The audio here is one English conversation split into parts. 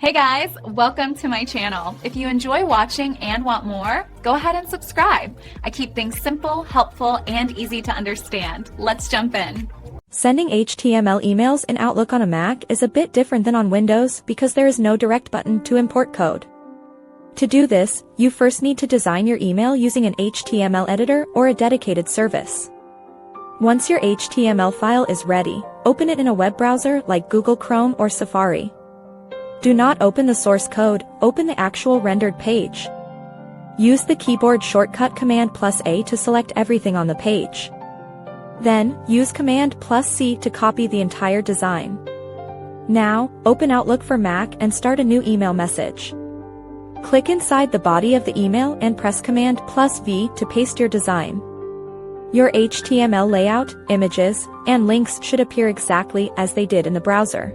Hey guys, welcome to my channel. If you enjoy watching and want more, go ahead and subscribe. I keep things simple, helpful, and easy to understand. Let's jump in. Sending HTML emails in Outlook on a Mac is a bit different than on Windows because there is no direct button to import code. To do this, you first need to design your email using an HTML editor or a dedicated service. Once your HTML file is ready, open it in a web browser like Google Chrome or Safari. Do not open the source code, open the actual rendered page. Use the keyboard shortcut Command+A to select everything on the page. Then, use Command+C to copy the entire design. Now, open Outlook for Mac and start a new email message. Click inside the body of the email and press Command+V to paste your design. Your HTML layout, images, and links should appear exactly as they did in the browser.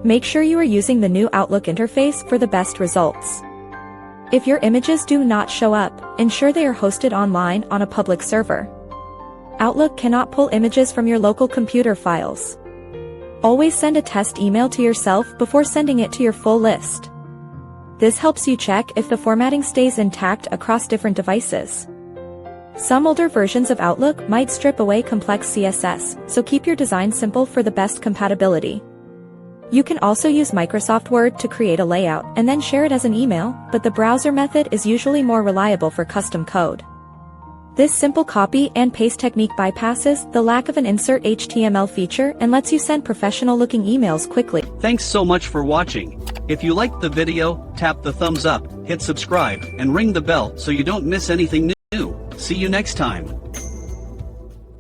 Make sure you are using the new Outlook interface for the best results. If your images do not show up, ensure they are hosted online on a public server. Outlook cannot pull images from your local computer files. Always send a test email to yourself before sending it to your full list. This helps you check if the formatting stays intact across different devices. Some older versions of Outlook might strip away complex CSS, so keep your design simple for the best compatibility. You can also use Microsoft Word to create a layout and then share it as an email, but the browser method is usually more reliable for custom code. This simple copy and paste technique bypasses the lack of an insert HTML feature and lets you send professional-looking emails quickly. Thanks so much for watching. If you liked the video, tap the thumbs up, hit subscribe, and ring the bell so you don't miss anything new. See you next time.